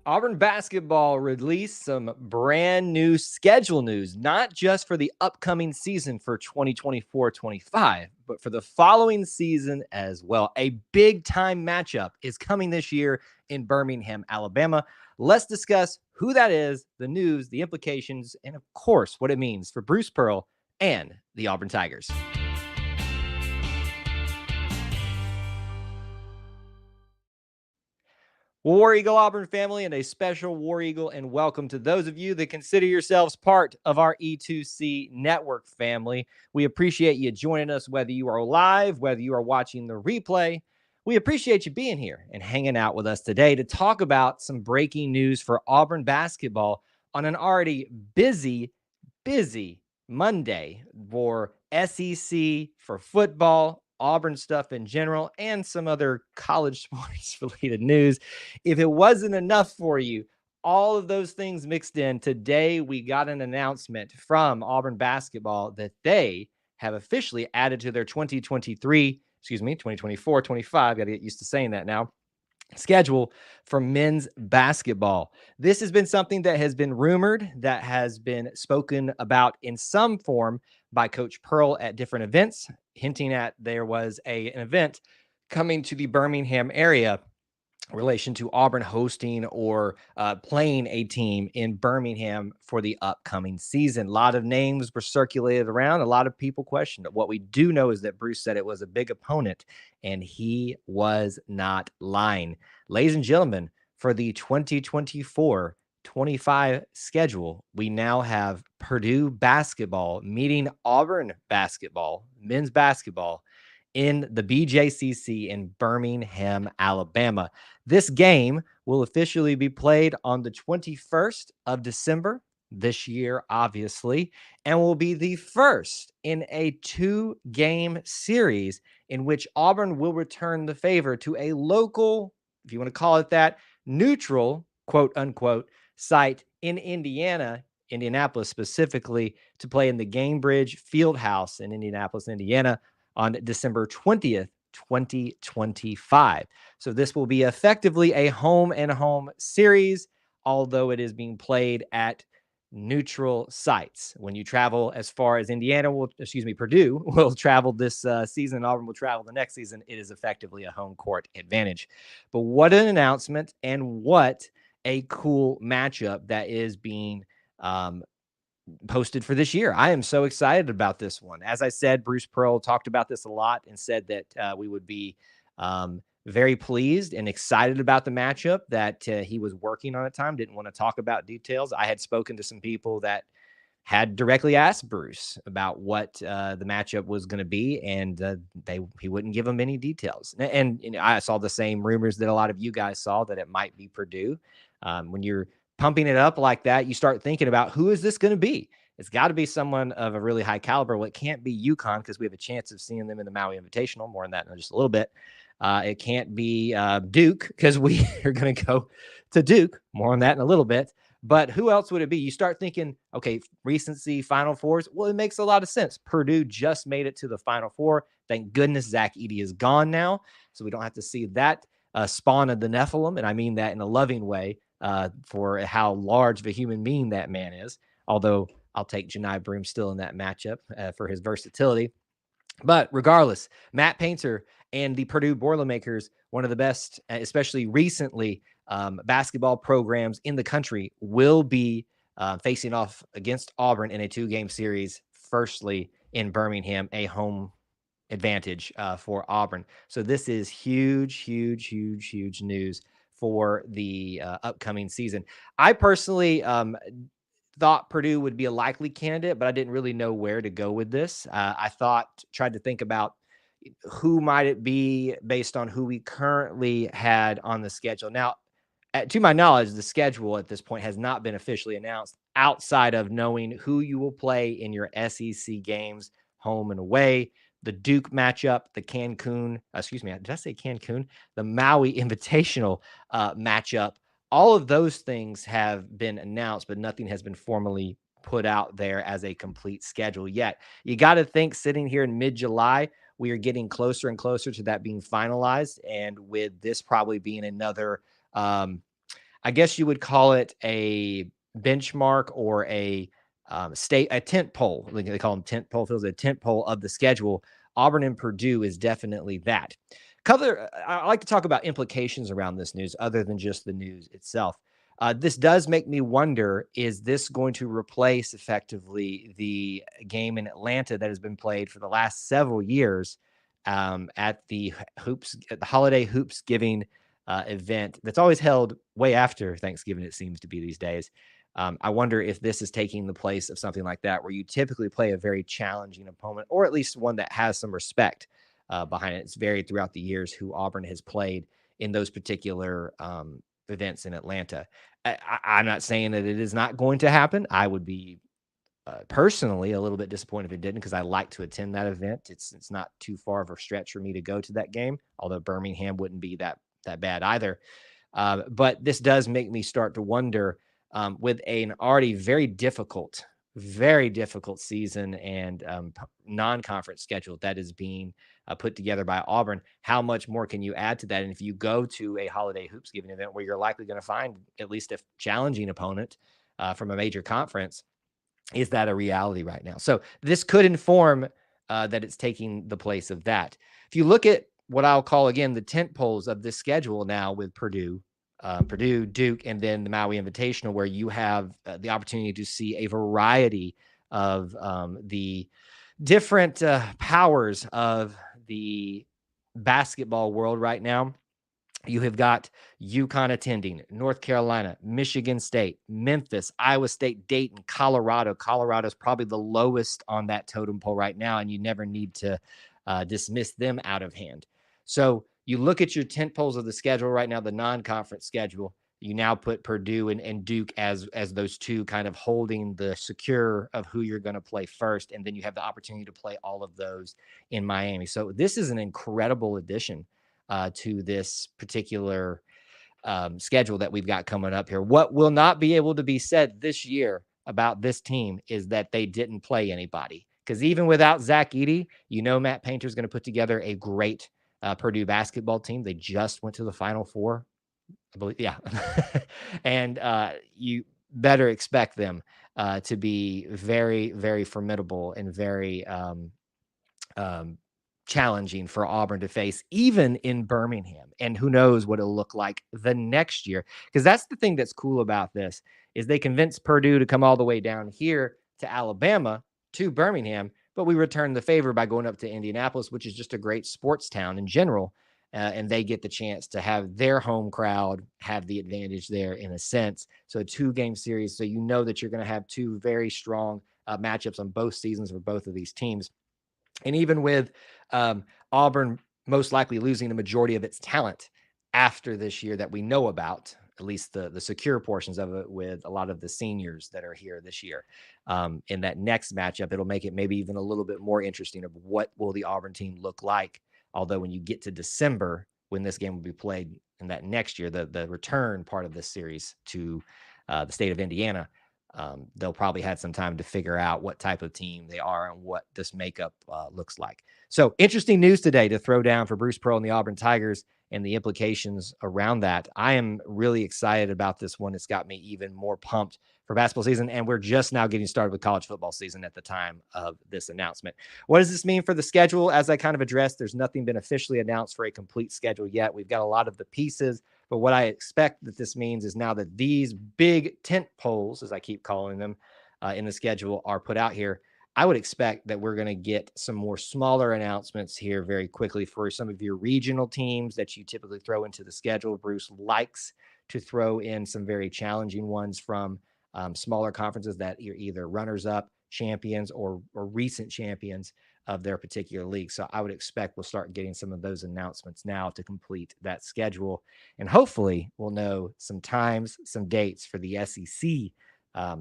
Auburn basketball released some brand new schedule news, not just for the upcoming season for 2024-25, but for the following season as well. A big-time matchup is coming this year in Birmingham, Alabama. Let's discuss who that is, the news, the implications, and of course, what it means for Bruce Pearl and the Auburn Tigers. War Eagle Auburn family, and a special War Eagle and welcome to those of you that consider yourselves part of our E2C network family. We appreciate you joining us, whether you are live, whether you are watching the replay. We appreciate you being here and hanging out with us today to talk about some breaking news for Auburn basketball on an already busy Monday for SEC, for football, Auburn stuff in general, and some other college sports related news. If it wasn't enough for you, all of those things mixed in, today we got an announcement from Auburn basketball that they have officially added to their 2024-25, got to get used to saying that now, schedule for men's basketball. This has been something that has been rumored, that has been spoken about in some form by Coach Pearl at different events, hinting at there was an event coming to the Birmingham area in relation to Auburn hosting or playing a team in Birmingham for the upcoming season. A lot of names were circulated around. A lot of people questioned it. What we do know is that Bruce said it was a big opponent, and he was not lying. Ladies and gentlemen, for the 2024-25 schedule, we now have Purdue basketball meeting Auburn basketball, men's basketball, in the BJCC in Birmingham, Alabama. This game will officially be played on the 21st of December this year, obviously, and will be the first in a 2-game series in which Auburn will return the favor to a local, if you want to call it that, neutral, quote unquote, site in Indianapolis specifically, to play in the Gainbridge Fieldhouse in Indianapolis, Indiana, on December 20th, 2025. So this will be effectively a home-and-home series, although it is being played at neutral sites. When you travel as far as Purdue will travel this season, Auburn will travel the next season, it is effectively a home court advantage. But what an announcement, and what a cool matchup that is being posted for this year. I am so excited about this one. As I said, Bruce Pearl talked about this a lot and said that we would be very pleased and excited about the matchup, that he was working on at the time, didn't want to talk about details. I had spoken to some people that had directly asked Bruce about what the matchup was going to be, and he wouldn't give them any details. And I saw the same rumors that a lot of you guys saw, that it might be Purdue. When you're pumping it up like that, you start thinking about, who is this going to be? It's got to be someone of a really high caliber. Well, it can't be UConn, because we have a chance of seeing them in the Maui Invitational. More on that in just a little bit. It can't be Duke, because we are going to go to Duke. More on that in a little bit. But who else would it be? You start thinking, okay, recency, Final Fours. Well, it makes a lot of sense. Purdue just made it to the Final Four. Thank goodness Zach Edey is gone now, so we don't have to see that spawn of the Nephilim, and I mean that in a loving way, for how large of a human being that man is. Although I'll take Janai Broom still in that matchup for his versatility. But regardless, Matt Painter and the Purdue Boilermakers, one of the best, especially recently, basketball programs in the country, will be facing off against Auburn in a 2-game series, firstly in Birmingham, a home advantage for Auburn. So this is huge news for the upcoming season. I personally thought Purdue would be a likely candidate, but I didn't really know where to go with this. I tried to think about who might it be based on who we currently had on the schedule. Now, to my knowledge, the schedule at this point has not been officially announced, outside of knowing who you will play in your SEC games, home and away. The Duke matchup, the the Maui Invitational matchup. All of those things have been announced, but nothing has been formally put out there as a complete schedule yet. You got to think, sitting here in mid-July, we are getting closer and closer to that being finalized. And with this probably being another, I guess you would call it a benchmark or a a tent pole. Like they call them tent pole fields, a tent pole of the schedule. Auburn and Purdue is definitely that. I like to talk about implications around this news other than just the news itself. This does make me wonder, is this going to replace effectively the game in Atlanta that has been played for the last several years at the holiday hoops giving event that's always held way after Thanksgiving, it seems to be these days. I wonder if this is taking the place of something like that, where you typically play a very challenging opponent, or at least one that has some respect behind it. It's varied throughout the years who Auburn has played in those particular events in Atlanta. I'm not saying that it is not going to happen. I would be personally a little bit disappointed if it didn't, because I like to attend that event. It's not too far of a stretch for me to go to that game, although Birmingham wouldn't be that bad either. But this does make me start to wonder, with an already very difficult season and non-conference schedule that is being put together by Auburn, how much more can you add to that? And if you go to a holiday hoops giving event where you're likely going to find at least a challenging opponent from a major conference, is that a reality right now? So this could inform that it's taking the place of that. If you look at what I'll call, again, the tent poles of this schedule now with Purdue, Duke, and then the Maui Invitational, where you have the opportunity to see a variety of the different powers of the basketball world right now. You have got UConn attending, North Carolina, Michigan State, Memphis, Iowa State, Dayton, Colorado. Colorado is probably the lowest on that totem pole right now, and you never need to dismiss them out of hand. So you look at your tent poles of the schedule right now, the non-conference schedule. You now put Purdue and Duke as those two kind of holding the secure of who you're going to play first, and then you have the opportunity to play all of those in Miami. So this is an incredible addition to this particular schedule that we've got coming up here. What will not be able to be said this year about this team is that they didn't play anybody. Because even without Zach Edey, Matt Painter is going to put together a great Purdue basketball team. They just went to the Final Four, I believe. Yeah. And you better expect them to be very, very formidable and very challenging for Auburn to face, even in Birmingham. And who knows what it'll look like the next year. Because that's the thing that's cool about this, is they convinced Purdue to come all the way down here to Alabama, to Birmingham, but we return the favor by going up to Indianapolis, which is just a great sports town in general. And they get the chance to have their home crowd have the advantage there in a sense. So a 2-game series. So that you're going to have two very strong matchups on both seasons for both of these teams. And even with Auburn most likely losing the majority of its talent after this year that we know about, at least the secure portions of it, with a lot of the seniors that are here this year. In that next matchup, it'll make it maybe even a little bit more interesting of what will the Auburn team look like. Although when you get to December, when this game will be played in that next year, the return part of this series to the state of Indiana, they'll probably had some time to figure out what type of team they are and what this makeup looks like. So interesting news today to throw down for Bruce Pearl and the Auburn Tigers and the implications around that. I am really excited about this one. It's got me even more pumped for basketball season, and we're just now getting started with college football season at the time of this announcement. What does this mean for the schedule? As I kind of addressed, there's nothing been officially announced for a complete schedule yet. We've got a lot of the pieces, but what I expect that this means is now that these big tent poles, as I keep calling them, in the schedule are put out here, I would expect that we're going to get some more smaller announcements here very quickly for some of your regional teams that you typically throw into the schedule. Bruce likes to throw in some very challenging ones from smaller conferences that are either runners-up, champions, or recent champions of their particular league. So I would expect we'll start getting some of those announcements now to complete that schedule. And hopefully we'll know some times, some dates for the SEC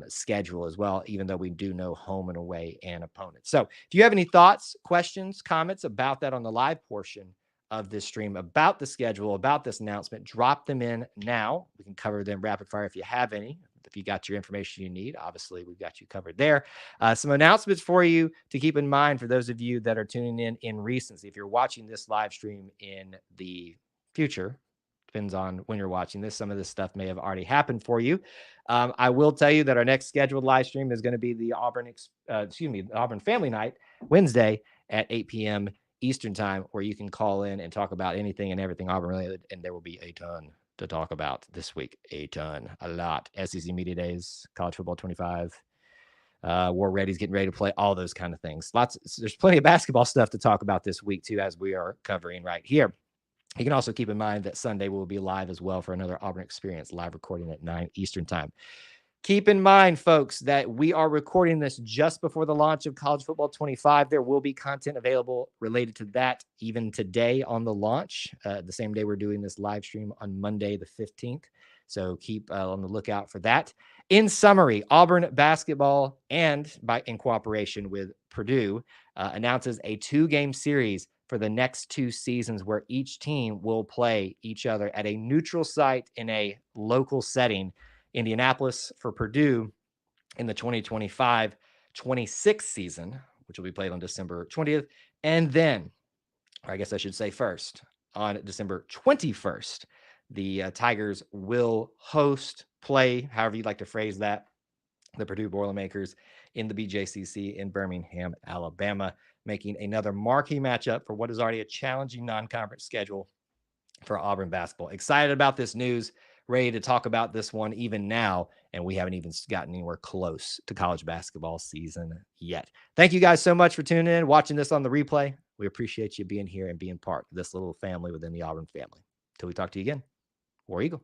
schedule as well, even though we do know home and away and opponents. So if you have any thoughts, questions, comments about that on the live portion of this stream, about the schedule, about this announcement, drop them in now. We can cover them rapid fire if you have any. If you got your information you need, obviously we've got you covered there. Some announcements for you to keep in mind for those of you that are tuning in recency. If you're watching this live stream in the future, Depends on when you're watching this. Some of this stuff may have already happened for you. I will tell you that our next scheduled live stream is going to be the Auburn Family Night, Wednesday at 8 p.m. Eastern Time, where you can call in and talk about anything and everything Auburn related, and there will be a ton to talk about this week. A lot. SEC Media Days, College Football 25, War Ready's getting ready to play, all those kind of things. There's plenty of basketball stuff to talk about this week too, as we are covering right here. You can also keep in mind that Sunday will be live as well for another Auburn Experience live recording at 9 Eastern Time. Keep in mind, folks, that we are recording this just before the launch of College Football 25. There will be content available related to that even today on the launch, the same day we're doing this live stream on Monday the 15th. So keep on the lookout for that. In summary, Auburn basketball in cooperation with Purdue announces a 2-game series for the next 2 seasons, where each team will play each other at a neutral site in a local setting. Indianapolis for Purdue in the 2025-26 season, which will be played on December 20th. And then, or I guess I should say first, on December 21st, the Tigers will play, however you'd like to phrase that, the Purdue Boilermakers in the BJCC in Birmingham, Alabama, making another marquee matchup for what is already a challenging non-conference schedule for Auburn basketball. Excited about this news, ready to talk about this one even now, and we haven't even gotten anywhere close to college basketball season yet. Thank you guys so much for tuning in, watching this on the replay. We appreciate you being here and being part of this little family within the Auburn family. Till we talk to you again, War Eagle.